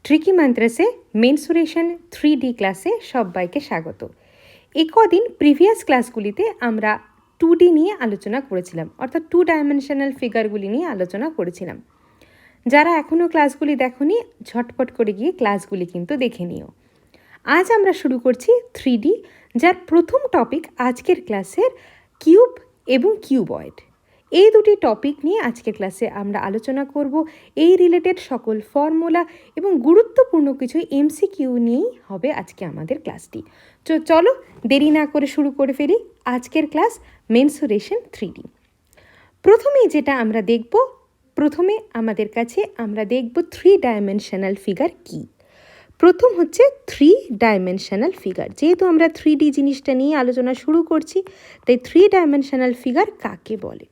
Tricky মান্ত্রাসে mensuration 3D ক্লাসে সবাইকে স্বাগত। এই কদিন প্রিভিয়াস ক্লাসগুলিতে আমরা 2D নিয়ে আলোচনা করেছিলাম, অর্থাৎ 2 ডাইমেনশনাল ফিগারগুলি নিয়ে আলোচনা করেছিলাম। যারা এখনও ক্লাসগুলি দেখোনি, ঝটপট করে গিয়ে ক্লাসগুলি কিন্তু দেখে নিও। আজ আমরা শুরু করছি 3D, যার প্রথম টপিক আজকের ক্লাসের কিউব এবং কিউবয়েড। এই দুটি টপিক নিয়ে আজকের ক্লাসে আমরা আলোচনা করব। এই রিলেটেড সকল ফর্মুলা এবং গুরুত্বপূর্ণ কিছু MCQ নিয়েই হবে আজকে আমাদের ক্লাসটি। তো চলো দেরি না করে শুরু করে ফেলি আজকের ক্লাস মেনসুরেশন 3D। প্রথমেই যেটা আমরা দেখব, প্রথমে আমাদের কাছে আমরা দেখব 3 ডাইমেনশনাল ফিগার কী। প্রথম হচ্ছে 3 ডাইমেনশনাল ফিগার। যেহেতু আমরা 3D জিনিসটা নিয়ে আলোচনা শুরু করছি, তাই 3 ডাইমেনশনাল ফিগার কাকে বলে।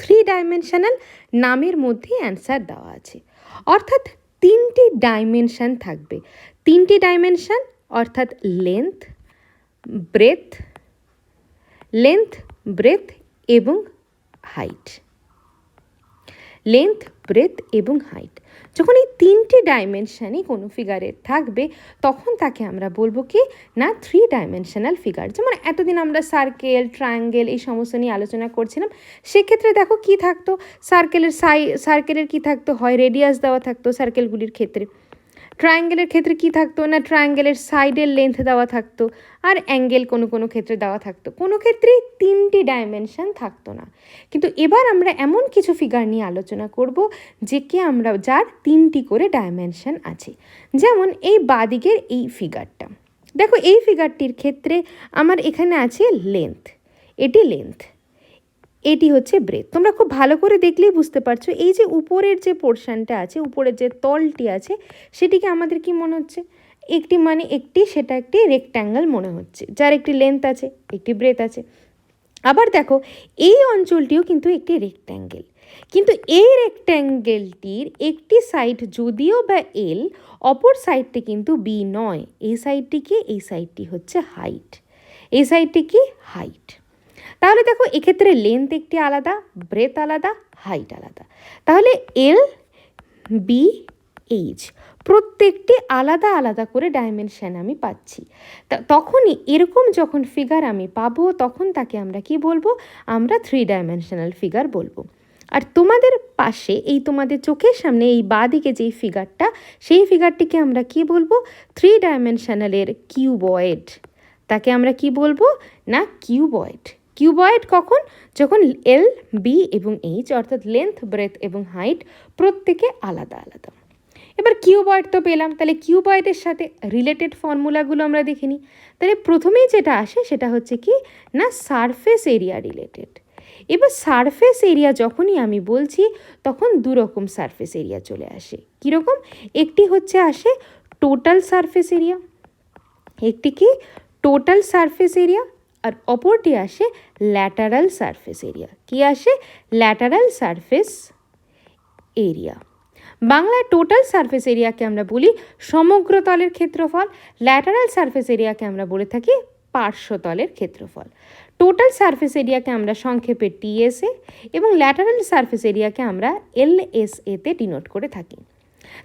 3 ডাইমেনশনাল নামের মধ্যে অ্যান্সার দেওয়া আছে, অর্থাৎ 3টি ডাইমেনশন থাকবে। 3টি ডাইমেনশন অর্থাৎ লেন্থ, ব্রেথ এবং হাইট। লেন্থ, ব্রেথ এবং হাইট। যখন এই 3টি ডাইমেনশানই কোনো ফিগারের থাকবে, তখন তাকে আমরা বলবো কি না 3 ডাইমেনশনাল ফিগার। যেমন এতদিন আমরা সার্কেল, ট্রায়াঙ্গেল এই সমস্ত নিয়ে আলোচনা করছিলাম। সেক্ষেত্রে দেখো কি থাকতো, সার্কেলের কি থাকতো, হয় রেডিয়াস দেওয়া থাকতো সার্কেলগুলির ক্ষেত্রে। ট্রায়াঙ্গেলের ক্ষেত্রে কি থাকতো না, ট্রায়াঙ্গেলের সাইডের লেন্থ দেওয়া থাকতো, আর অ্যাঙ্গেল কোনো ক্ষেত্রে দেওয়া থাকতো। কোনো ক্ষেত্রেই 3টি ডাইমেনশন থাকতো না। কিন্তু এবার আমরা এমন কিছু ফিগার নিয়ে আলোচনা করব যার 3টি করে ডাইমেনশন আছে। যেমন এই বাঁদিকের এই ফিগারটা দেখো, এই ফিগারটির ক্ষেত্রে আমার এখানে আছে লেন্থ, এটি লেন্থ, এটি হচ্ছে ব্রেথ। তোমরা খুব ভালো করে দেখলেই বুঝতে পারছো, এই যে উপরের যে পোর্শনটা আছে, উপরের যে তলটি আছে, সেটিকে আমাদের কি মনে হচ্ছে, সেটা একটি রেক্ট্যাঙ্গেল মনে হচ্ছে, যার একটি লেন্থ আছে, একটি ব্রেথ আছে। আবার দেখো এই অঞ্চলটিও কিন্তু একটি রেক্ট্যাঙ্গেল, কিন্তু এই রেক্ট্যাঙ্গেলটির একটি সাইড যদিও বা এল, অপর সাইডটি কিন্তু বি নয়। এই সাইডটি হচ্ছে হাইট, এই সাইডটি কি হাইট। তাহলে দেখো এক্ষেত্রে লেন্থ একটি আলাদা, ব্রেথ আলাদা, হাইট আলাদা। তাহলে এল, বি, এইচ প্রত্যেকটি আলাদা আলাদা করে ডাইমেনশন আমি পাচ্ছি। তখনই এরকম যখন ফিগার আমি পাবো, তখন তাকে আমরা কি বলবো, আমরা 3 ডাইমেনশনাল ফিগার বলবো। আর তোমাদের পাশে, এই তোমাদের চোখের সামনে এই বাঁদিকে যেই ফিগারটা, সেই ফিগারটিকে আমরা কি বলবো, 3 ডাইমেনশনালের কিউবয়েড। তাকে আমরা কি বলবো না কিউবয়েড। কিউবয়েড কখন, যখন এল, বি এবং এইচ অর্থাৎ লেন্থ, ব্রেথ এবং হাইট প্রত্যেকে আলাদা আলাদা। এবার কিউবয়েড তো পেলাম, তাহলে কিউবয়েডের সাথে রিলেটেড ফর্মুলাগুলো আমরা দেখে নিই। তাহলে প্রথমেই যেটা আসে সেটা হচ্ছে কি না সারফেস এরিয়া রিলেটেড। এবার সারফেস এরিয়া যখনই আমি বলছি, তখন দুরকম সারফেস এরিয়া চলে আসে। কীরকম, একটি হচ্ছে আসে টোটাল সারফেস এরিয়া, একটি কি টোটাল সারফেস এরিয়া, আর অপরটি আসে ল্যাটারাল সারফেস এরিয়া। কি আসে, ল্যাটারাল সারফেস এরিয়া। বাংলায় টোটাল সারফেস এরিয়াকে আমরা বলি সমগ্র তলের ক্ষেত্রফল, ল্যাটারাল সারফেস এরিয়াকে আমরা বলে থাকি পার্শ্বতলের ক্ষেত্রফল। টোটাল সারফেস এরিয়াকে আমরা সংক্ষেপে টিএসএ এবং ল্যাটারাল সারফেস এরিয়াকে আমরা এলএসএতে ডিনোট করে থাকি।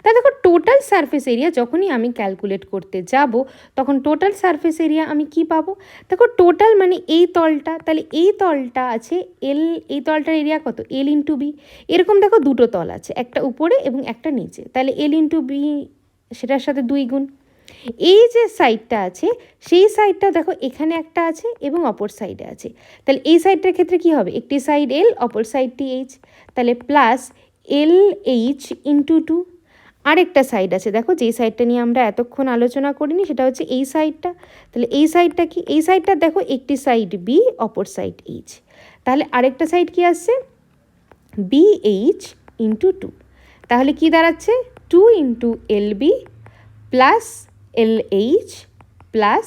তা দেখো টোটাল সারফেস এরিয়া যখনই আমি ক্যালকুলেট করতে যাব, তখন টোটাল সারফেস এরিয়া আমি কি পাবো, দেখো টোটাল মানে এই তলটা, তাহলে এই তলটা আছে এল, এই তলটার এরিয়া কত, এল ইন্টু বি। এরকম দেখো দুটো তল আছে, একটা উপরে এবং একটা নিচে, তাহলে এল ইন্টু বি সেটার সাথে 2 গুণ। এই যে সাইডটা আছে, সেই সাইডটা দেখো এখানে একটা আছে এবং অপর সাইডে আছে, তাহলে এই সাইডটার ক্ষেত্রে কি হবে, একটি সাইড এল, অপর সাইডটি এইচ, তাহলে প্লাস এল এইচ ইন্টু 2। আরেকটা সাইড আছে দেখো, যেই সাইডটা নিয়ে আমরা এতক্ষণ আলোচনা করিনি, সেটা হচ্ছে এই সাইডটা। তাহলে এই সাইডটা কি, এই সাইডটা দেখো একটি সাইড বি, অপর সাইড এইচ, তাহলে আরেকটা সাইড কি আসছে বি এইচ ইন্টু 2। তাহলে কি দাঁড়াচ্ছে 2 into L B plus L H plus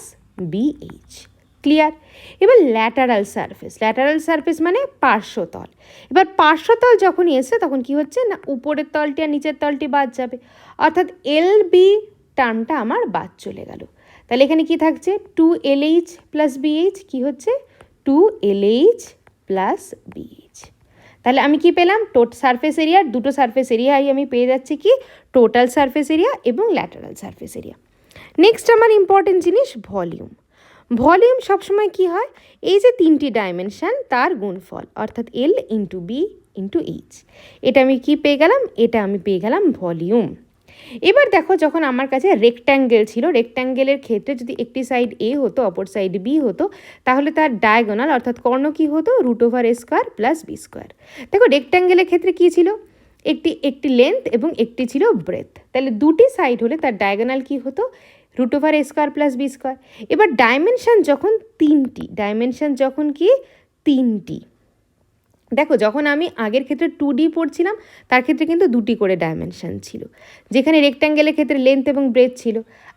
B H. Clear. এবার ল্যাটারাল সারফেস মানে পার্শ্বতল। এবার পার্শ্বতল যখনই এসে, তখন কি হচ্ছে না উপরের তলটি আর নিচের তলটি বাদ যাবে, অর্থাৎ এল বি টার্মটা আমার বাদ চলে গেল। তাহলে এখানে কি থাকছে 2 LH প্লাস BH, কি হচ্ছে 2 LH প্লাস BH। তাহলে আমি কি পেলাম, সারফেস এরিয়ার দুটো সারফেস এরিয়াই আমি পেয়ে যাচ্ছি কি, টোটাল সারফেস এরিয়া এবং ল্যাটারাল সারফেস এরিয়া। নেক্সট আমার ইম্পর্টেন্ট জিনিস ভলিউম। ভলিউম সবসময় কি হয়, এই যে তিনটি ডাইমেনশান তার গুণফল, অর্থাৎ এল ইন্টু বি ইন্টু এইচ। এটা আমি কি পেয়ে গেলাম, এটা আমি পেয়ে গেলাম ভলিউম। এবার দেখো, যখন আমার কাছে রেক্ট্যাঙ্গেল ছিল, রেক্ট্যাঙ্গেলের ক্ষেত্রে যদি একটি সাইড এ হতো অপর সাইড বি হতো, তাহলে তার ডায়াগোনাল অর্থাৎ কর্ণ কি হতো, √a² প্লাস বি স্কোয়ার। দেখো রেক্ট্যাঙ্গেলের ক্ষেত্রে কি ছিল, একটি লেন্থ এবং একটি ছিল ব্রেথ, তাহলে দুটি সাইড হলে তার ডায়াগোনাল কি হতো, √a² প্লাস বি স্কোয়ার। এবার ডাইমেনশান যখন তিনটি, দেখো যখন আমি আগের ক্ষেত্রে 2D পড়ছিলাম তার ক্ষেত্রে কিন্তু দুটি করে ডাইমেনশান ছিল, যেখানে রেক্ট্যাঙ্গেলের ক্ষেত্রে লেন্থ এবং ব্রেথ ছিল।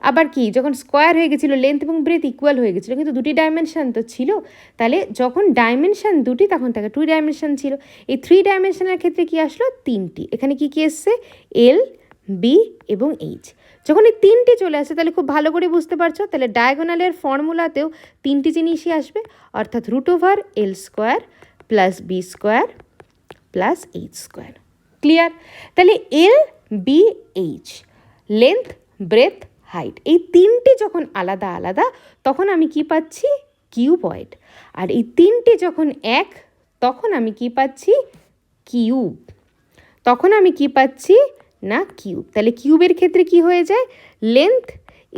আবার কি, যখন স্কোয়ার হয়ে গেছিলো লেন্থ এবং ব্রেথ ইকুয়াল হয়ে গেছিলো, কিন্তু দুটি ডাইমেনশান তো ছিল। তাহলে যখন ডাইমেনশান দুটি তখন তাকে 2 ডাইমেনশান ছিল। এই 3 ডাইমেনশানের ক্ষেত্রে কি আসলো, তিনটি। এখানে কি কি এসছে, এল, বি এবং এইচ। যখন এই তিনটি চলে আসে তাহলে খুব ভালো করে বুঝতে পারছো, তাহলে ডায়াগোনালের ফর্মুলাতেও তিনটি জিনিসই আসবে, অর্থাৎ √L² plus B square plus H square. Clear? তাহলে L, B, H, length, breadth, height, এই তিনটি যখন আলাদা আলাদা তখন আমি কি পাচ্ছি, কিউবয়েড। আর এই তিনটি যখন এক তখন আমি কি পাচ্ছি, কিউব। না কিউব। তাহলে কিউবের ক্ষেত্রে কি হয়ে যায়, length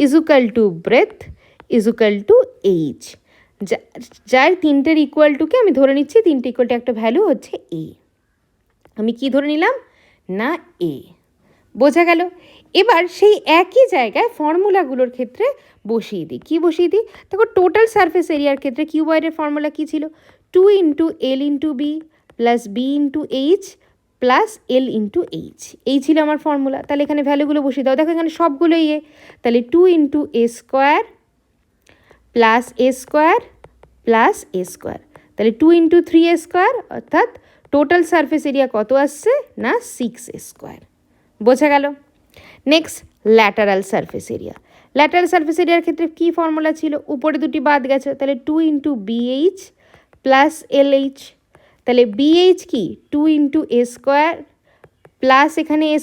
equal to breadth equal to H, যার তিনটের ইকুয়াল টুকে আমি ধরে নিচ্ছি, তিনটে ইকুয়াল টু একটা ভ্যালু হচ্ছে এ। আমি কি ধরে নিলাম না, এ। বোঝা গেল? এবার সেই একই জায়গায় ফর্মুলাগুলোর ক্ষেত্রে বসিয়ে দিই। কি বসিয়ে দিই, দেখো টোটাল সারফেস এরিয়ার ক্ষেত্রে কিউবয়েডের ফর্মুলা কী ছিল, 2 into L into B plus B into H plus L into H, এই ছিল আমার ফর্মুলা। তাহলে এখানে ভ্যালুগুলো বসিয়ে দাও, দেখো এখানে সবগুলোই এ। তাহলে 2 ইন্টু এ স্কোয়ার প্লাস এ স্কোয়ার প্লাস এ স্কোয়ার, তাহলে 2 ইন্টু 3a² অর্থাৎ টোটাল সারফেস এরিয়া কত আসছে না, 6a²। বোঝা গেল? Next lateral surface area. Lateral surface এরিয়ার ক্ষেত্রে কী ফর্মুলা ছিল, উপরে দুটি বাদ গেছে, তাহলে 2 ইন্টু বিএইচ প্লাস এলএইচ, তাহলে বিএইচ কি 2 ইন্টু a² প্লাস এখানে a²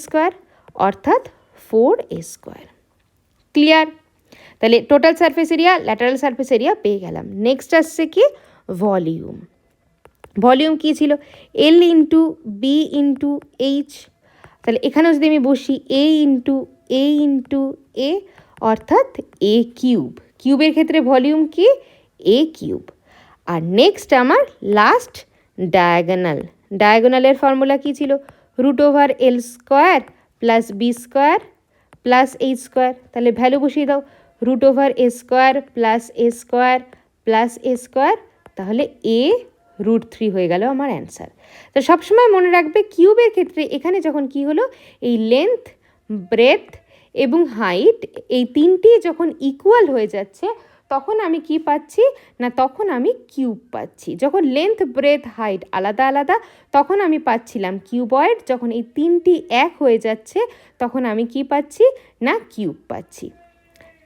অর্থাৎ 4a²। ক্লিয়ার? তাহলে total surface area, lateral surface area পেয়ে গেলাম। নেক্সট আসছে কি, ভলিউম। ভলিউম কী ছিল, এল ইন্টু বি ইন্টু এইচ, তাহলে এখানেও যদি আমি বসি এ ইন্টু এ অর্থাৎ এ কিউব। কিউবের ক্ষেত্রে ভলিউম কি, এ কিউব। আর নেক্সট আমার লাস্ট ডায়াগোনাল। ডায়াগোনালের ফর্মুলা কী ছিল, √L² plus B square plus এইচ², তাহলে ভ্যালু বসিয়ে দাও, √a² plus a² plus a², তাহলে এ √3 হয়ে গেল আমার অ্যান্সার। তো সবসময় মনে রাখবে কিউবের ক্ষেত্রে এখানে যখন কি হলো, এই লেন্থ, ব্রেথ এবং হাইট এই তিনটি যখন ইকুয়াল হয়ে যাচ্ছে তখন আমি কি পাচ্ছি না, তখন আমি কিউব পাচ্ছি। যখন লেন্থ, ব্রেথ, হাইট আলাদা আলাদা তখন আমি পাচ্ছিলাম কিউবয়েড, যখন এই তিনটি এক হয়ে যাচ্ছে তখন আমি কি পাচ্ছি না, কিউব পাচ্ছি।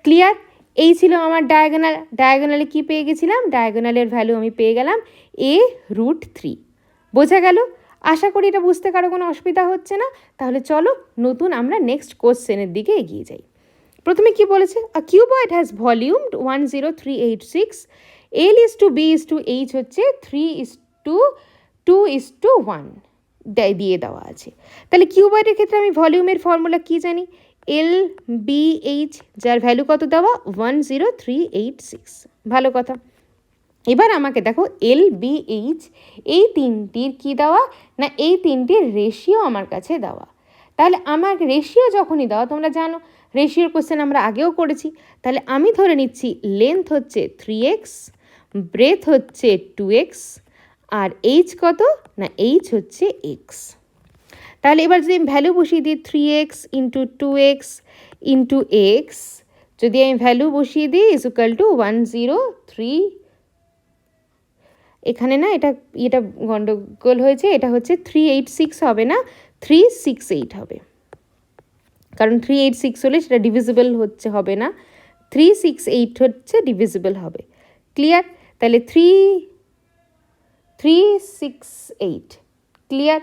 ক্লিয়ার? এই ছিল আমার ডায়াগোনাল। ডায়াগোনালে কী পেয়ে গেছিলাম, ডায়াগোনালের ভ্যালু আমি পেয়ে গেলাম এ √3। বোঝা গেল? আশা করি এটা বুঝতে কারো কোনো অসুবিধা হচ্ছে না। তাহলে চলো নতুন আমরা নেক্সট কোশ্চেনের দিকে এগিয়ে যাই। প্রথমে কি বলেছে, a cuboid has volume 10386, L is to B is to H হচ্ছে 3:2:1 দিয়ে দেওয়া আছে। তাহলে কিউবয়েডের ক্ষেত্রে আমি ভলিউমের ফর্মুলা কি জানি, এল বি এইচ, যার ভ্যালু কত দেওয়া 10386। ভালো কথা। এবার আমাকে দেখো এল বি এইচ এই তিনটির কি দেওয়া না, এই তিনটির রেশিও আমার কাছে দেওয়া। তাহলে আমার রেশিও যখনই দেওয়া, তোমরা জানো রেশিওর কোশ্চেন আমরা আগেও করেছি, তাহলে আমি ধরে নিচ্ছি লেন্থ হচ্ছে 3x, ব্রেথ হচ্ছে 2x, আর এইচ কত না, এইচ হচ্ছে x। তাহলে এবার যদি আমি ভ্যালু বসিয়ে দিই 3x into 2x into x, যদি আমি ভ্যালু বসিয়ে দিই ইজুকাল টু 103, এখানে না এটা গন্ডগোল হয়েছে, এটা হচ্ছে 386 হবে না, 368 হবে, কারণ 386 হলে সেটা ডিভিজিবল হবে না, 368 হচ্ছে ডিভিজিবল হবে। ক্লিয়ার? তাহলে 368 ক্লিয়ার?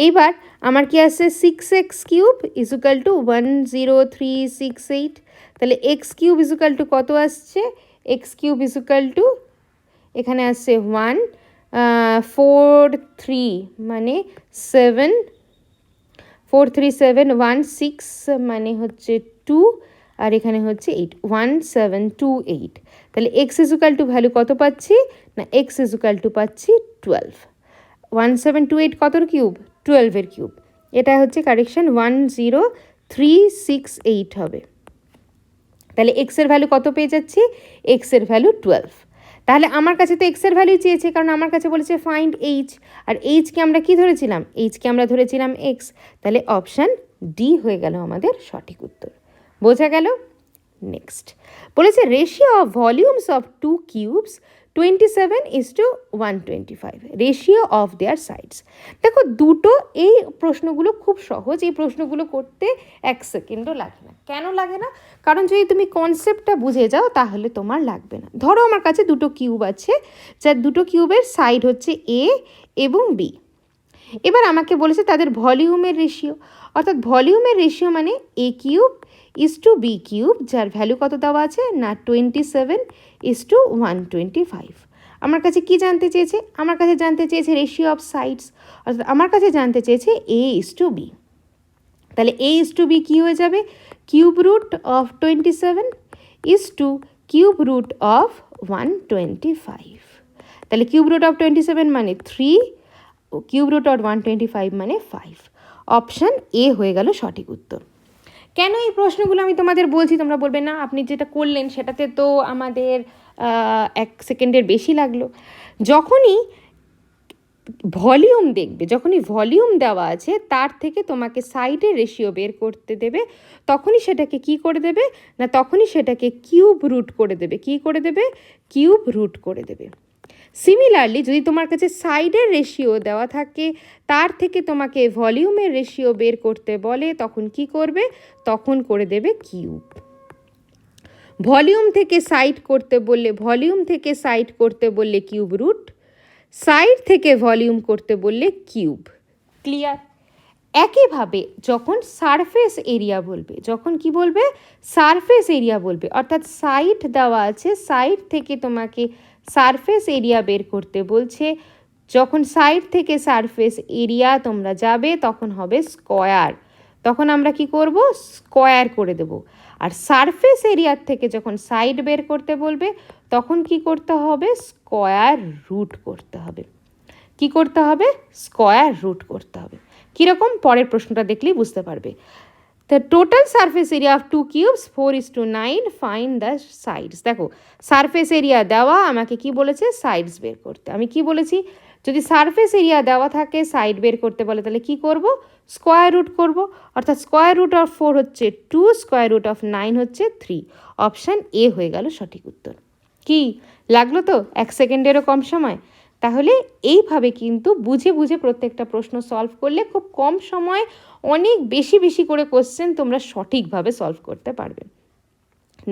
এইবার আমার কি আছে 6x কিউব ইজুকাল টু 10368, তাহলে x কিউব ইজুকাল টু কত আসছে? x কিউব ইজুকাল টু এখানে আসছে 143 মানে 7, 43716 মানে হচ্ছে 2, আর এখানে হচ্ছে 8, 1728। তাহলে এক্স ইজুকাল টু ভ্যালু কত পাচ্ছি? না এক্স ইজুকাল টু পাচ্ছি 12। 1728 কতর কিউব? 12-এর কিউব। এটা হচ্ছে কারেকশন, 10368 হবে। তাহলে এক্সের ভ্যালু কত পেয়ে যাচ্ছি? এক্সের ভ্যালু 12। তাহলে আমার কাছে তো এক্সের ভ্যালু চেয়েছে, কারণ আমার কাছে বলেছে ফাইন্ড এইচ, আর এইচকে আমরা কি ধরেছিলাম? এইচকে আমরা ধরেছিলাম এক্স। তাহলে অপশান ডি হয়ে গেল আমাদের সঠিক উত্তর। বোঝা গেল? নেক্সট বলেছে ratio of volumes of two cubes 27:125, ratio of their sides. দেখো দুটো, এই প্রশ্নগুলো খুব সহজ, এই প্রশ্নগুলো করতে 1 সেকেন্ডও লাগে না। কেন লাগে না? কারণ যদি তুমি কনসেপ্টটা বুঝে যাও তাহলে তোমার লাগবে না। ধরো আমার কাছে দুটো কিউব আছে, যার দুটো কিউবের সাইড হচ্ছে এ এবং বি। এবার আমাকে বলেছে তাদের ভলিউমের রেশিও, অর্থাৎ ভলিউমের রেশিও মানে A cube is to B cube, যার ভ্যালু কত দেওয়া আছে? না 27:125। আমার কাছে কি জানতে চেয়েছে? আমার কাছে জানতে চেয়েছে রেশিও অফ সাইডস, অর্থাৎ আমার কাছে জানতে চেয়েছে এ ইজ টু বি। তাহলে এ ইজ টু বি কী হয়ে যাবে? Cube root of 27 is to cube root of 125। তাহলে কিউব রুট অফ 27 মানে 3, কিউব রুট অফ 125 মানে 5। অপশান এ হয়ে গেল সঠিক উত্তর। কেন এই প্রশ্নগুলো আমি তোমাদের বলছি? তোমরা বলবে না আপনি যেটা করলেন সেটাতে তো আমাদের 1 সেকেন্ডের বেশি লাগলো। যখনই ভলিউম দেখবে, যখনই ভলিউম দেওয়া আছে তার থেকে তোমাকে সাইডের রেশিও বের করতে দেবে, তখনই সেটাকে কি করে দেবে? না তখনই সেটাকে কিউব রুট করে দেবে। কি করে দেবে? কিউব রুট করে দেবে। সিমিলারলি যদি তোমার কাছে সাইডের রেশিও দেওয়া থাকে, তার থেকে তোমাকে ভলিউমের রেশিও বের করতে বলে, তখন কি করবে? তখন করে দেবে কিউব। ভলিউম থেকে সাইড করতে বললে, ভলিউম থেকে সাইড করতে বললে কিউব রুট, সাইড থেকে ভলিউম করতে বললে কিউব। ক্লিয়ার? একইভাবে যখন সারফেস এরিয়া বলবে, যখন কি বলবে? সারফেস এরিয়া বলবে, অর্থাৎ সাইড দেওয়া আছে, সাইড থেকে তোমাকে সারফেস এরিয়া বের করতে বলছে, যখন সাইড থেকে সারফেস এরিয়া তোমরা যাবে তখন হবে স্কোয়ার, তখন আমরা কি করব? স্কোয়ার করে দেব। আর সারফেস এরিয়ার থেকে যখন সাইড বের করতে বলবে তখন কি করতে হবে? স্কোয়ার রুট করতে হবে। কি করতে হবে? স্কোয়ার রুট করতে হবে। কীরকম? পরের প্রশ্নটা দেখলেই বুঝতে পারবে। The total surface area of two cubes 4:9, find the sides. দেখো সারফেস এরিয়া দেওয়া, আমাকে কি বলেছে? সাইডস বের করতে। আমি কি বলেছি? যদি সারফেস এরিয়া দেওয়া থাকে, সাইড বের করতে বলে, তাহলে কি করব? স্কোয়ার রুট করব। অর্থাৎ স্কোয়ার রুট অফ 4 হচ্ছে 2, স্কোয়ার রুট অফ 9 হচ্ছে 3। অপশান এ হয়ে গেল সঠিক উত্তর। কি লাগলো তো? 1 সেকেন্ডেরও কম সময়। তাহলে এইভাবে কিন্তু বুঝে বুঝে প্রত্যেকটা প্রশ্ন সলভ করলে খুব কম সময় অনেক বেশি বেশি করে কোশ্চেন তোমরা সঠিকভাবে সলভ করতে পারবে।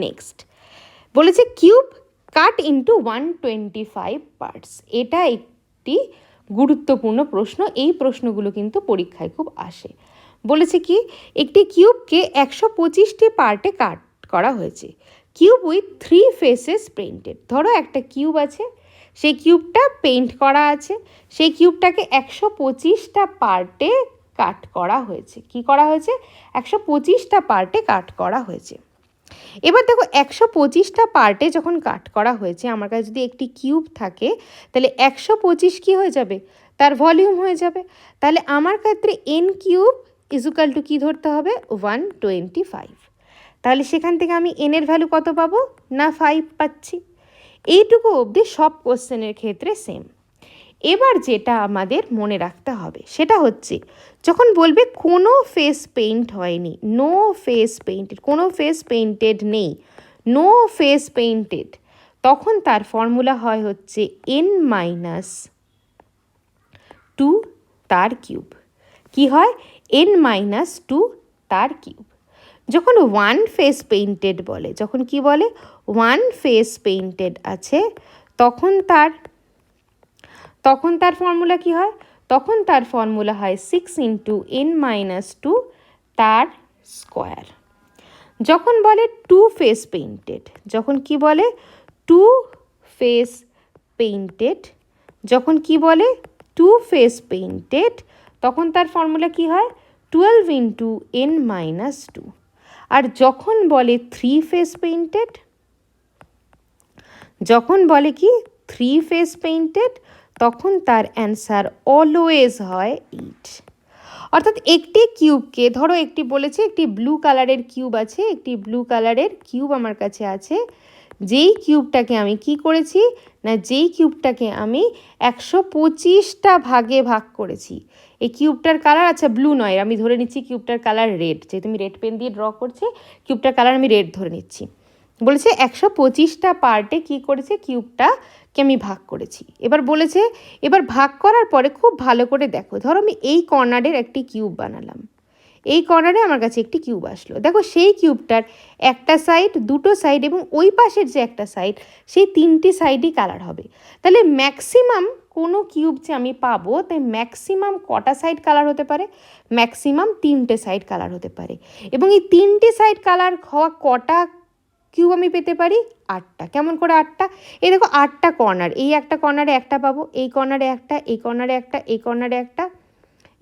নেক্সট বলেছে কিউব কাট ইন্টু 125 পার্টস। এটা একটি গুরুত্বপূর্ণ প্রশ্ন, এই প্রশ্নগুলো কিন্তু পরীক্ষায় খুব আসে। বলেছে কি একটি কিউবকে 125টি পার্টে কাট করা হয়েছে। Cube with 3 faces painted. ধরো একটা কিউব আছে, সেই কিউবটা পেইন্ট করা আছে, সেই কিউবটাকে 125টা পার্টে কাট করা হয়েছে। কি করা হয়েছে? 125টা পার্টে কাট করা হয়েছে। এবার দেখো 125টা পার্টে যখন কাট করা হয়েছে, আমার কাছে যদি একটি কিউব থাকে তাহলে 125 কি হয়ে যাবে? তার ভলিউম হয়ে যাবে। তাহলে আমার ক্ষেত্রে এন কিউব ইজুকাল টু কী ধরতে হবে? 125। তাহলে সেখান থেকে আমি এনের ভ্যালু কত পাবো? না 5 পাচ্ছি। এইটুকু অবধি সব কোশ্চেনের ক্ষেত্রে সেম। এবার যেটা আমাদের মনে রাখতে হবে সেটা হচ্ছে যখন বলবে কোনো ফেস পেইন্ট হয়নি, নো ফেস পেইন্টেড, কোনো ফেস পেইন্টেড নেই, নো ফেস পেইন্টেড, তখন তার ফর্মুলা হয় হচ্ছে n-2 তার কিউব। কি হয়? n-2 তার কিউব। যখন ওয়ান ফেস পেইন্টেড বলে, যখন কি বলে? ওয়ান ফেস পেইন্টেড আছে, তখন তার ফর্মুলা কি হয়? তখন তার ফর্মুলা হয় 6 × n-2 তার স্কোয়ার। যখন বলে টু ফেস পেইন্টেড, যখন কি বলে টু ফেস পেইন্টেড, যখন কি বলে টু ফেস পেইন্টেড, তখন তার ফর্মুলা কি হয় 12 × n-2। আর যখন বলে থ্রি ফেস পেইন্টেড, যখন বলে কি থ্রি ফেস পেইন্টেড, তখন তার অ্যান্সার অলওয়েজ হয় 8। অর্থাৎ একটি কিউবকে ধরো, একটি বলেছে একটি ব্লু কালারের কিউব আছে, একটি ব্লু কালারের কিউব আমার কাছে আছে, যেই কিউবটাকে আমি কি করেছি না, যেই কিউবটাকে আমি 125টা ভাগে ভাগ করেছি। এই কিউবটার কালার, আচ্ছা ব্লু নয়, আমি ধরে নিচ্ছি কিউবটার কালার রেড, যেহেতু আমি রেড পেন দিয়ে ড্র করছি, কিউবটার কালার আমি রেড ধরে নিচ্ছি। বলেছে 125টা পার্টে কি করেছে, কিউবটাকে আমি ভাগ করেছি। এবার বলেছে, এবার ভাগ করার পরে খুব ভালো করে দেখো, ধরো আমি এই কর্নারের একটি কিউব বানালাম, এই কর্নারে আমার কাছে একটি কিউব আসলো, দেখো সেই কিউবটার একটা সাইড, দুটো সাইড এবং ওই পাশের যে একটা সাইড, সেই তিনটি সাইডই কালার হবে। তাহলে ম্যাক্সিমাম কোনো কিউব যে আমি পাবো, তাই ম্যাক্সিমাম কটা সাইড কালার হতে পারে, ম্যাক্সিমাম 3টে সাইড কালার হতে পারে। এবং এই 3টে সাইড কালার হওয়া কটা কিউব আমি পেতে পারি, 8টা। কেমন করে 8টা? এই দেখো 8টা কর্নার, এই একটা কর্নারে একটা পাবো, এই কর্নারে একটা, এই কর্নারে একটা, এই কর্নারে একটা,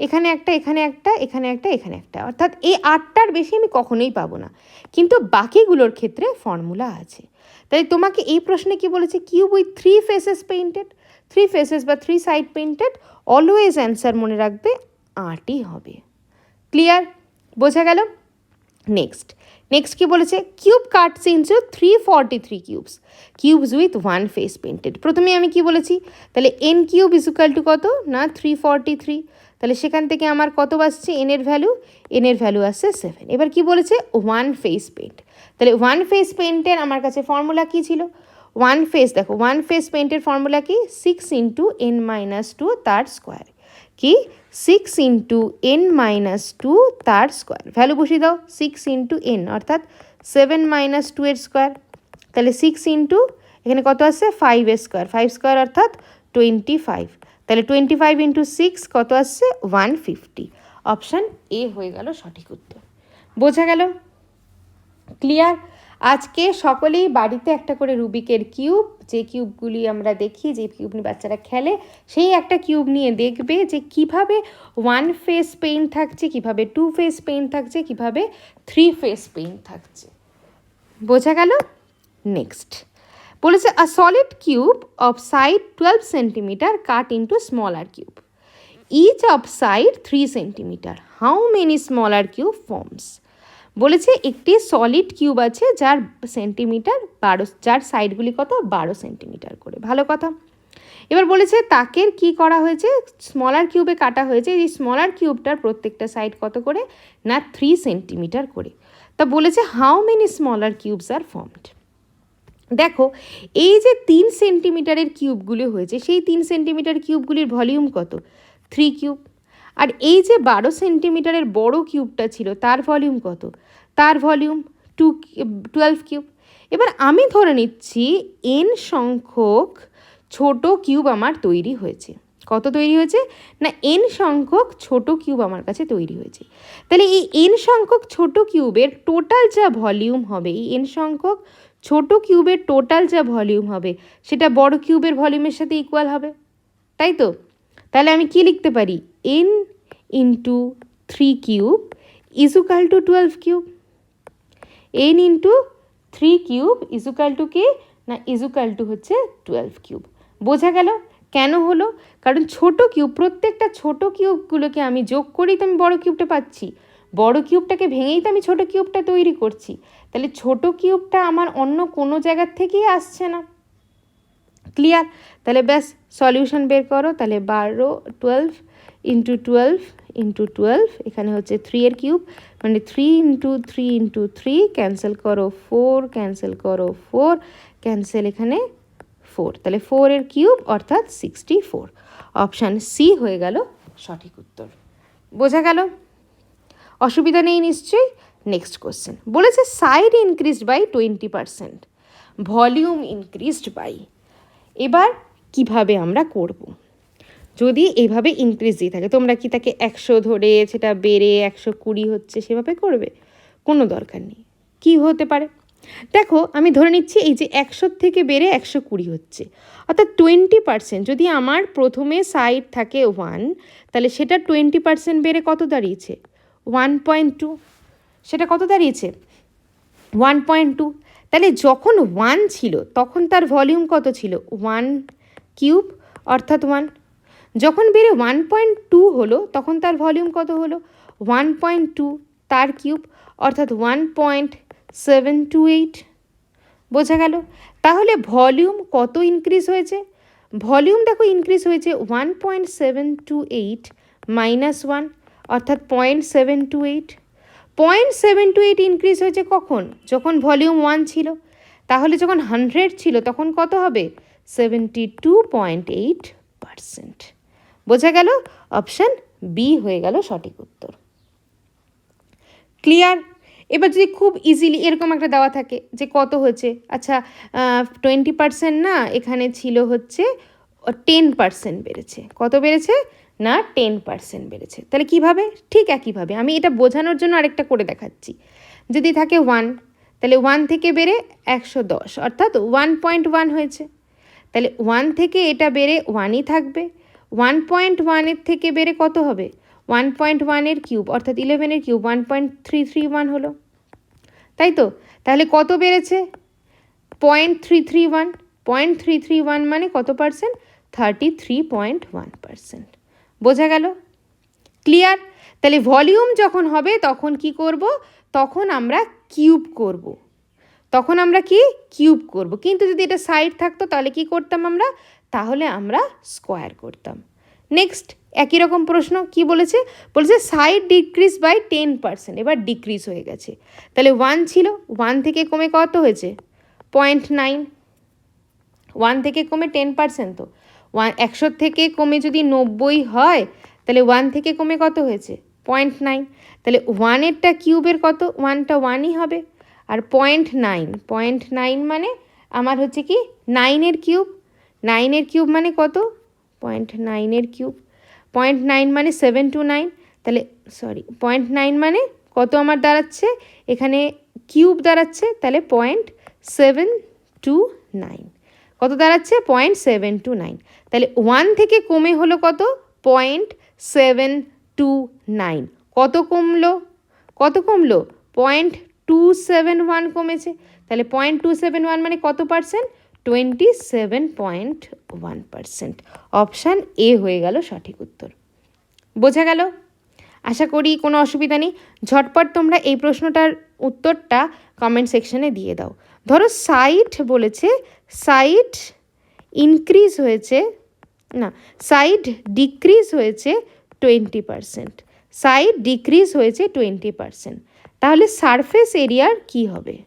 এখানে একটা, এখানে একটা, এখানে একটা, এখানে একটা। অর্থাৎ এই 8টার বেশি আমি কখনোই পাবো না, কিন্তু বাকিগুলোর ক্ষেত্রে ফর্মুলা আছে। তাই তোমাকে এই প্রশ্নে কি বলেছে, cube with three faces painted, three faces বা three side painted, always answer মনে রাখবে 8ই হবে। ক্লিয়ার? বোঝা গেল? নেক্সট কি বলেছে, cube Katz into 343 cubes, cubes with one face painted. প্রথমে আমি কি বলেছি, তাহলে N cube is equal to কত না 343, তাহলে সেখান থেকে আমার কত আসছে এনের ভ্যালু আসছে 7। এবার কি বলেছে, ওয়ান ফেস পেইন্ট, তাহলে ওয়ান ফেস পেইন্টের আমার কাছে ফর্মুলা কি ছিল, ওয়ান ফেস, দেখো ওয়ান ফেস পেইন্টের ফর্মুলা কি 6 × n-2 তার স্কোয়ার, কি 6 × n-2 তার স্কোয়ার। ভ্যালু বসিয়ে দাও, 6 × n অর্থাৎ 7 - 2 এর স্কোয়ার, তাহলে 6 এখানে কত আসছে 5 এর স্কোয়ার, 5 স্কোয়ার অর্থাৎ 25, তাহলে 25 × 6 কত আসছে 150। অপশান এ হয়ে গেল সঠিক উত্তর। বোঝা গেল? ক্লিয়ার? আজকে সকলেই বাড়িতে একটা করে রুবিকের কিউব, যে কিউবগুলি আমরা দেখি, যে কিউব নিয়ে বাচ্চারা খেলে, সেই একটা কিউব নিয়ে দেখবে যে কিভাবে ওয়ান ফেস পেইন্ট থাকছে, কিভাবে টু ফেস পেইন্ট থাকছে, কিভাবে থ্রি ফেস পেইন্ট থাকছে। বোঝা গেল? নেক্সট বলেছে, a solid cube of side 12 centimetre cut into smaller cube, each of side 3 centimetre, how many smaller cube forms. বলেছে একটি সলিড কিউব আছে যার সেন্টিমিটার 12, যার সাইডগুলি কত 12 সেন্টিমিটার করে। ভালো কথা। এবার বলেছে তাকে কি করা হয়েছে, স্মলার কিউবে কাটা হয়েছে, এই স্মলার কিউবটার প্রত্যেকটা সাইড কত করে না 3 সেন্টিমিটার করে। তা বলেছে how many smaller cubes are formed. দেখো এই যে 3 সেন্টিমিটারের কিউবগুলি হয়েছে, সেই 3 সেন্টিমিটার কিউবগুলির ভলিউম কত 3 কিউব। আর এই যে 12 সেন্টিমিটারের বড় কিউবটা ছিল, তার ভলিউম কত, তার ভলিউম 12 কিউব। এবার আমি ধরে নিচ্ছি n সংখ্যক ছোট কিউব আমার তৈরি হয়েছে। কত তৈরি হয়েছে না n সংখ্যক ছোট কিউব আমার কাছে তৈরি হয়েছে। তাহলে এই n সংখ্যক ছোট কিউবের টোটাল যা ভলিউম হবে, এই n সংখ্যক ছোট কিউবের টোটাল যা ভলিউম হবে, সেটা বড় কিউবের ভলিউমের সাথে ইকুয়াল হবে, তাই তো? তাহলে আমি কি লিখতে পারি, n × 3 cube is equal two 12 cube, n × 3 cube is equal two কি না ইজ ইকুয়াল টু হচ্ছে 12 কিউব। বোঝা গেল কেন হলো? কারণ ছোট কিউব, প্রত্যেকটা ছোট কিউবগুলোকে আমি যোগ করেই তো আমি বড় কিউবটা পাচ্ছি, বড় কিউবটাকে ভেঙেই তো আমি ছোট কিউবটা তৈরি করছি। তাহলে ছোট কিউবটা আমার অন্য কোনো জায়গার থেকেই আসছে না। ক্লিয়ার? তাহলে ব্যাস সলিউশন বের করো। তাহলে 12 × 12 × 12, এখানে হচ্ছে 3 এর কিউব, মানে 3 × 3 × 3, ক্যান্সেল করো 4, ক্যান্সেল করো 4, ক্যান্সেল এখানে 4, তাহলে 4 এর কিউব অর্থাৎ 64। অপশান সি হয়ে গেল সঠিক উত্তর। বোঝা গেল? অসুবিধা নেই নিশ্চয়ই। নেক্সট কোশ্চেন বলেছে side increased by 20%, volume increased by. এবার কিভাবে আমরা করব? যদি এইভাবে ইনক্রিজ দিয়ে থাকে, তোমরা কি তাকে 100 ধরে সেটা বেড়ে 120 হচ্ছে সেভাবে করবে? কোনো দরকার নেই। কি হতে পারে দেখো, আমি ধরে নিচ্ছি এই যে 100 থেকে বেড়ে 120 হচ্ছে, অর্থাৎ 20%। যদি আমার প্রথমে সাইড থাকে 1, তাহলে সেটা 20% বেড়ে কত দাঁড়িয়েছে? 1.2। সেটা কত দাঁড়িয়েছে? 1.2। তাহলে যখন 1 ছিল তখন তার ভলিউম কত ছিল? 1 কিউব, অর্থাৎ 1। যখন বেড়ে 1.2 হলো তখন তার ভলিউম কত হলো? 1.2 তার কিউব, অর্থাৎ 1.728। বোঝা গেল? তাহলে ভলিউম কত ইনক্রিজ হয়েছে? ভলিউম দেখো ইনক্রিজ হয়েছে 1.728 মাইনাস 1, অর্থাৎ 0.728। 0.728 ইনক্রিজ হয়েছে কখন? যখন ভলিউম 1 ছিল। তাহলে যখন 100 ছিল তখন কত হবে? 72.8%। বোঝা গেল? অপশান বি হয়ে গেল সঠিক উত্তর। ক্লিয়ার? এবার যদি খুব ইজিলি এরকম একটা দেওয়া থাকে যে কত হয়েছে, আচ্ছা 20% না, এখানে ছিল হচ্ছে 10% বেড়েছে। কত বেড়েছে? না 10% বেড়েছে। তাহলে কিভাবে? ঠিক একইভাবে আমি এটা বোঝানোর জন্য আরেকটা করে দেখাচ্ছি। যদি থাকে 1, তাহলে 1 থেকে বেড়ে 110, অর্থাৎ 1.1 হয়েছে। তাহলে 1 থেকে এটা বেড়ে 1ই থাকবে। 1.1 থেকে বেড়ে কত হবে? 1.1 কিউব, অর্থাৎ 11 কিউব, 1.331 হলো, তাই তো? তাহলে কত বেড়েছে? 0.331। 0.331 মানে কত পার্সেন্ট? 33.1%। বোঝা গেল? ক্লিয়ার? তাহলে ভলিউম যখন হবে তখন কি করব? তখন আমরা কিউব করব। কিন্তু যদি এটা সাইড থাকতো তাহলে কি করতাম আমরা? তাহলে আমরা স্কোয়ার করতাম। নেক্সট একই রকম প্রশ্ন কি বলেছে? বলেছে সাইড ডিক্রিজ বাই 10%। এবার ডিক্রিজ হয়ে গেছে। তাহলে 1 ছিল, 1 থেকে কমে কত হয়েছে? 0.9। 1 থেকে কমে 10% তো 100 থেকে কমে যদি 90 হয় তাহলে 1 থেকে কমে কত হয়েছে? 0.9। তাহলে 1-এরটা কিউবের কত? 1টা 1ই হবে। আর 0.9 মানে আমার হচ্ছে কি 9-এর কিউব। 9-এর কিউব মানে কত? 0.9-এর কিউব, 0.9 মানে 729। তাহলে 0.9 মানে কত আমার দাঁড়াচ্ছে? এখানে কিউব দাঁড়াচ্ছে, তাহলে 0.729। কত দাঁড়াচ্ছে? 0.729। তাহলে 1 থেকে কমে হলো কত? 0.729। কত কমলো? 0.271 কমেছে। তাহলে 0.271 মানে কত পার্সেন্ট? 27.1%। অপশান এ হয়ে গেল সঠিক উত্তর। বোঝা গেল? আশা করি কোনো অসুবিধা নেই। ঝটপট তোমরা এই প্রশ্নটার উত্তরটা কমেন্ট সেকশনে দিয়ে দাও। ধরো সাইড বলেছে, সাইড ইনক্রিজ হয়েছে, না সাইড ডিক্রিজ হয়েছে 20%। সাইড ডিক্রিজ হয়েছে 20%। তাহলে সারফেস এরিয়ার কি হবে?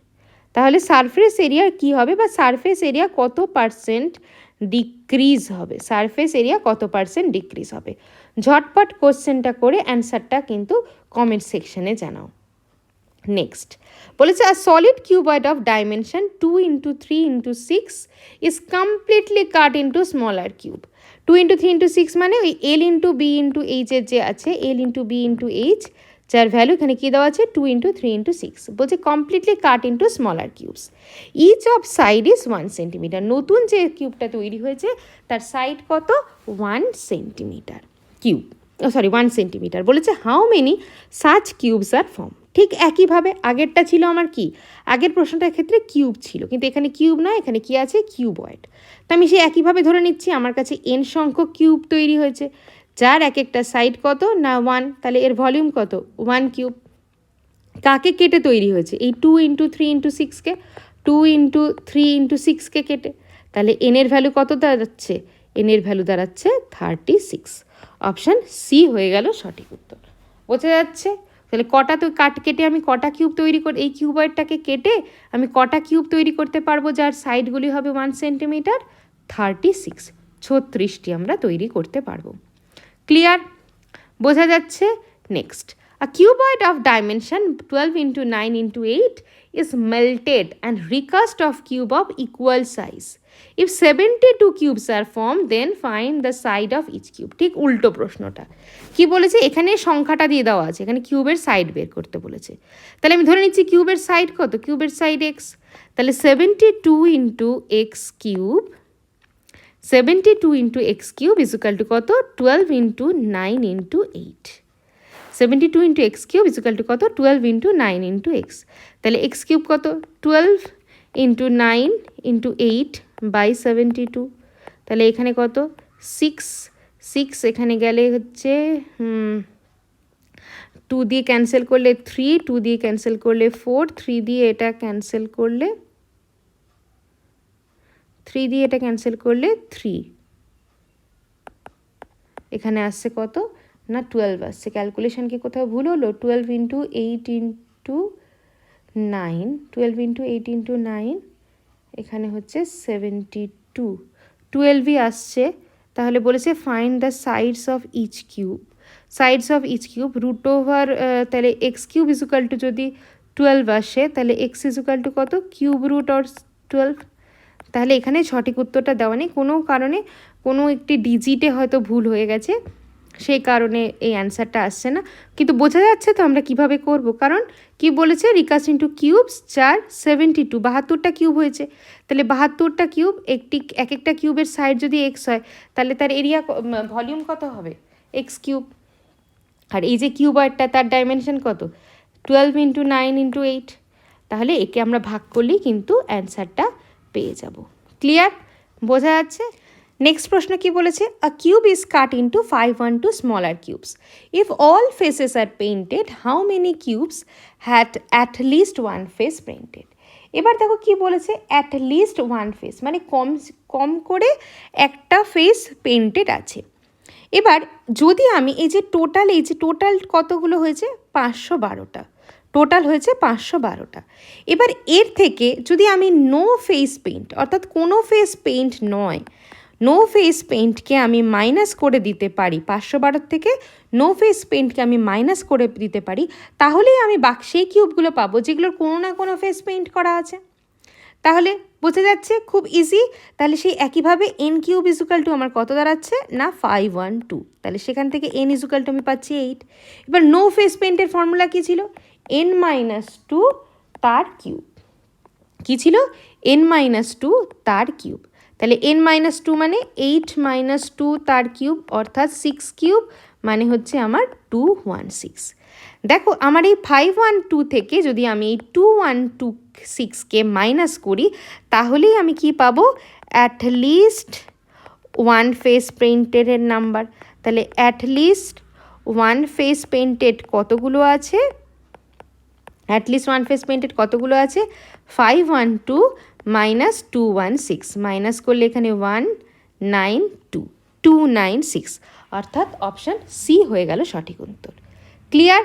বা সারফেস এরিয়া কত পার্সেন্ট ডিক্রিজ হবে? ঝটপট কোশ্চেনটা করে অ্যান্সারটা কিন্তু কমেন্ট সেকশনে জানাও। নেক্সট বলেছে a solid cuboid of dimension 2 into 3 into 6 is completely cut into smaller cube। 2 into 3 into 6 মানে ওই L into B into H এর যে আছে, L into B into H, যার ভ্যালু এখানে কী দেওয়া আছে? 2 into 3 into 6। বলছে completely cut into smaller cubes, each of side is 1 centimetre. নতুন যে কিউবটা তৈরি হয়েছে তার সাইড কত? 1 সেন্টিমিটার কিউব, 1 সেন্টিমিটার। বলেছে how many such cubes are form. ঠিক একইভাবে আগেরটা ছিল আমার কি, আগের প্রশ্নটার ক্ষেত্রে কিউব ছিল, কিন্তু এখানে কিউব নয়, এখানে কি আছে? কিউবয়েড। তো আমি সেই একইভাবে ধরে নিচ্ছি আমার কাছে n সংখ্যক কিউব তৈরি হয়েছে, যার এক একটা সাইড কত? না 1। তাহলে এর ভলিউম কত? 1 কিউব। কাকে কেটে তৈরি হয়েছে? এই 2 into 3 into 6কে, 2 into 3 into 6কে কেটে। তাহলে n এর ভ্যালু কত দাঁড়াচ্ছে? n এর ভ্যালু দাঁড়াচ্ছে 36। অপশান সি হয়ে গেল সঠিক উত্তর। বোঝা যাচ্ছে? তাহলে কটা তো কেটে আমি কটা কিউব তৈরি করে, এই কিউবয়েডটাকে কেটে আমি কটা কিউব তৈরি করতে পারবো যার সাইডগুলি হবে 1 সেন্টিমিটার? 36, 36টি আমরা তৈরি করতে পারবো। ক্লিয়ার? বোঝা যাচ্ছে? Next A cuboid of dimension 12 into 9 into 8 is melted and recast of cube of equal size. If 72 cubes are formed, then find the side of each cube. ঠিক উল্টো প্রশ্নটা কি বলেছে, এখানে সংখ্যাটা দিয়ে দেওয়া আছে, এখানে কিউবের সাইড বের করতে বলেছে। তাহলে আমি ধরে নিচ্ছি কিউবের সাইড কত, কিউবের সাইড এক্স, তাহলে 72 into x cube, 72 into x cube is equal to কত, 12 into 9 into 8। 72 into x cube is equal to কত, 12 ইন্টু 9 ইন্টু এক্স। তাহলে এক্স কিউব কত, 12 ইন্টু 9 ইন্টু 8 বাই 72। তাহলে এখানে কত, 6 এখানে গেলে হচ্ছে 2 দিয়ে ক্যান্সেল করলে 3, 2 দিয়ে ক্যান্সেল করলে 4, 3 দিয়ে এটা ক্যান্সেল করলে 3, এখানে আসছে কত না 12 আসছে। ক্যালকুলেশন কি কোথাও ভুল হলো, 12 ইন্টু 8 ইন্টু 9, 12 ইন্টু 8 ইন্টু 9 এখানে হচ্ছে 72, 12ই আসছে। তাহলে বলেছে find the sides of each cube, sides of each cube root over, তাহলে x cube is equal to যদি 12 আসে তাহলে এক্স ইজ ইকুয়াল টু কত, কিউব রুট অর 12। তাহলে এখানে সঠিক উত্তরটা দেওয়া নেই, কোনো কারণে কোনো একটি ডিজিটে হয়তো ভুল হয়ে গেছে, সেই কারণে এই অ্যান্সারটা আসছে না। কিন্তু বোঝা যাচ্ছে তো আমরা কিভাবে করব, কারণ কি বলেছে রিকাস্ট ইন্টু কিউবস 4, 72, 72টা কিউব হয়েছে। তাহলে 72টা কিউব, এক একটা কিউবের সাইড যদি এক্স হয় তাহলে তার এরিয়া ভলিউম কত হবে, এক্স কিউব। আর এই যে কিউবয়েডটা তার ডাইমেনশন কত, 12 ইন্টু 9 ইন্টু 8। তাহলে একে আমরা ভাগ করলেই কিন্তু অ্যান্সারটা পেয়ে যাব। ক্লিয়ার, বোঝা যাচ্ছে। নেক্সট প্রশ্ন কি বলেছে, a cube is cut into 5 smaller cubes, if all faces are painted how many cubes had at least one face painted. এবার দেখো কি বলেছে, অ্যাট লিস্ট ওয়ান ফেস মানে কম করে একটা ফেস পেইন্টেড আছে। এবার যদি আমি এই যে টোটাল কতগুলো হয়েছে, 512টা, টোটাল হয়েছে 512টা। এবার এর থেকে যদি আমি নো ফেস পেইন্ট, অর্থাৎ কোনো ফেস পেইন্ট নয়, নো ফেস পেইন্টকে আমি মাইনাস করে দিতে পারি, 512 থেকে নো ফেস পেইন্টকে আমি মাইনাস করে দিতে পারি, তাহলেই আমি সেই কিউবগুলো পাবো যেগুলোর কোনো না কোনো ফেস পেইন্ট করা আছে। তাহলে বোঝা যাচ্ছে খুব ইজি। তাহলে সেই একইভাবে এন কিউব ইজুকাল টু আমার কত দাঁড়াচ্ছে না 512, তাহলে সেখান থেকে এন ইজুকাল টু আমি পাচ্ছি 8। এবার নো ফেস পেইন্টের ফর্মুলা কী ছিল, n-2 তার কিউব। কী ছিল, n-2 তার কিউব। তাহলে n-2 মানে 8-2 তার কিউব, অর্থাৎ 6 কিউব মানে হচ্ছে আমার 216। দেখো আমার এই 512 থেকে যদি আমি এই 2126কে মাইনাস করি তাহলেই আমি কি পাবো, at least one face painted number. তাহলে at least one face painted কতগুলো আছে, অ্যাটলিস্ট ওয়ান ফেস পেইন্টেড কতগুলো আছে, 512 মাইনাস 216, মাইনাস করলে এখানে 192, 296, অর্থাৎ অপশান সি হয়ে গেল সঠিক উত্তর। ক্লিয়ার,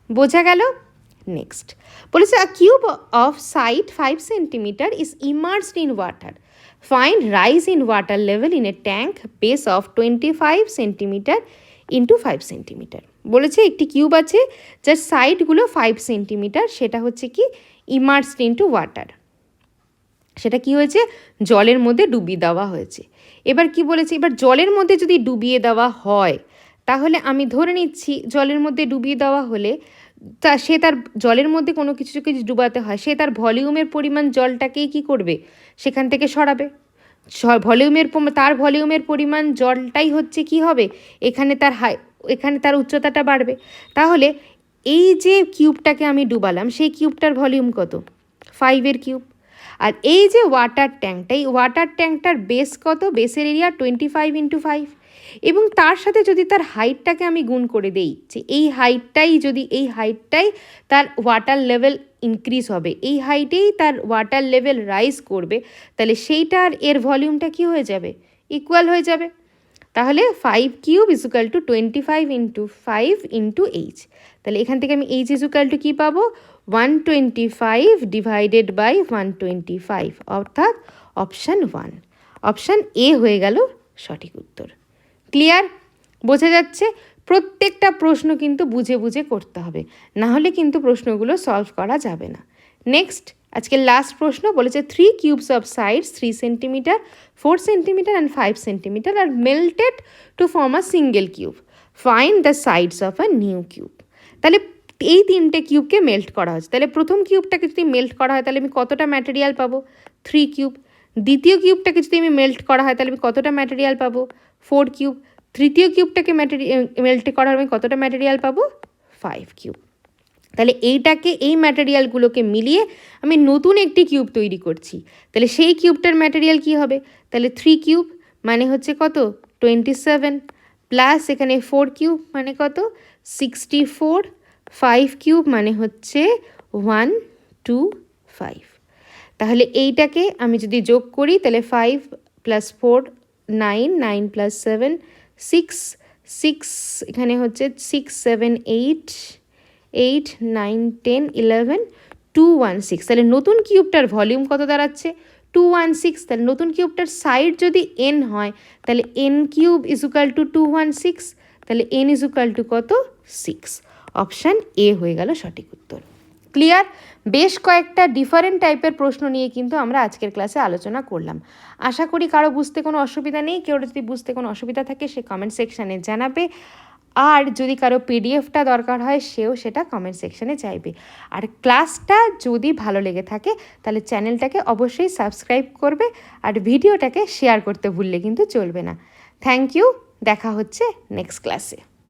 বোঝা গেল। নেক্সট বলেছে, a cube of side 5 centimetre is immersed in water, find rise in water level in a tank base of 25 centimetre into 5 centimetre. বলেছে একটি কিউব আছে যার সাইডগুলো 5 সেন্টিমিটার, সেটা হচ্ছে কি ইমার্সড ইন্টু ওয়াটার, সেটা কি হয়েছে জলের মধ্যে ডুবিয়ে দেওয়া হয়েছে। এবার কি বলেছে, এবার জলের মধ্যে যদি ডুবিয়ে দেওয়া হয় তাহলে আমি ধরে নিচ্ছি জলের মধ্যে ডুবিয়ে দেওয়া হলে সে তার জলের মধ্যে কোনো কিছু ডুবাতে হয়, সে তার ভলিউমের পরিমাণ জলটাকেই কি করবে সেখান থেকে সরাবে, তার ভলিউমের পরিমাণ জলটাই হচ্ছে কি হবে এখানে তার উচ্চতাটা বাড়বে। তাহলে এই যে কিউবটাকে আমি ডুবালাম সেই কিউবটার ভলিউম কত, 5-এর কিউব। আর এই যে ওয়াটার ট্যাঙ্কটা, এই ওয়াটার ট্যাঙ্কটার বেস কত, বেসের এরিয়া 25 ইন্টু 5, এবং তার সাথে যদি তার হাইটটাকে আমি গুণ করে দেই যে এই হাইটটাই তার ওয়াটার লেভেল ইনক্রিজ হবে, এই হাইটেই তার ওয়াটার লেভেল রাইজ করবে, তাহলে সেইটার এর ভলিউমটা কি হয়ে যাবে, ইকুয়াল হয়ে যাবে। তাহলে 5 cube equal to 25 into 5 into H. তাহলে এখান থেকে আমি এইচ ইজুকাল টু কী পাবো, 125 ডিভাইডেড বাই 125, অর্থাৎ অপশান 1, অপশান এ হয়ে গেল সঠিক উত্তর। ক্লিয়ার, বোঝা যাচ্ছে। প্রত্যেকটা প্রশ্ন কিন্তু বুঝে বুঝে করতে হবে, না হলে কিন্তু প্রশ্নগুলো সলভ করা যাবে না। নেক্সট, আজকের লাস্ট প্রশ্ন বলেছে 3 cubes of sides 3 centimetre, 4 centimetre and 5 centimetre are melted to form a single cube, find the sides of a new cube. তাহলে এই তিনটে কিউবকে মেল্ট করা হচ্ছে, তাহলে প্রথম কিউবটাকে যদি মেল্ট করা হয় তাহলে আমি কতটা ম্যাটেরিয়াল পাবো? 3 কিউব। দ্বিতীয় কিউবটাকে যদি আমি মেল্ট করা হয় তাহলে আমি কতটা ম্যাটেরিয়াল পাবো? 4 কিউব। তৃতীয় কিউবটাকে মেল্ট করার আমি কতটা ম্যাটেরিয়াল পাবো? 5 কিউব। তাহলে এই ম্যাটেরিয়ালগুলোকে মিলিয়ে আমি নতুন একটি কিউব তৈরি করছি। তাহলে সেই কিউবটার ম্যাটেরিয়াল কি হবে? তাহলে 3 কিউব মানে হচ্ছে কত? 27, প্লাস এখানে 4 কিউব মানে কত? 64, 5 কিউব মানে হচ্ছে 125। তাহলে এইটাকে আমি যদি যোগ করি তাহলে 5 + 4 9, 9 + 7 6, 6 এখানে হচ্ছে 6 7 8 8 9 10 11 216। তাহলে নতুন কিউবটার ভলিউম কত দাঁড়াচ্ছে? 216। তাহলে নতুন কিউবটার সাইড যদি n হয় তাহলে n কিউব = 216, তাহলে n = কত? 6। অপশান এ হয়ে গেল সঠিক উত্তর। ক্লিয়ার? বেশ কয়েকটা ডিফারেন্ট টাইপের প্রশ্ন নিয়ে কিন্তু আমরা আজকের ক্লাসে আলোচনা করলাম। আশা করি কারো বুঝতে কোনো অসুবিধা নেই। কেউ যদি বুঝতে কোনো অসুবিধা থাকে সে কমেন্ট সেকশানে জানাবে, আর যদি কারো পিডিএফটা দরকার হয় সেও সেটা কমেন্ট সেকশানে চাইবে। আর ক্লাসটা যদি ভালো লেগে থাকে তাহলে চ্যানেলটাকে অবশ্যই সাবস্ক্রাইব করবে, আর ভিডিওটাকে শেয়ার করতে ভুললে কিন্তু চলবে না। থ্যাংক ইউ, দেখা হচ্ছে নেক্সট ক্লাসে।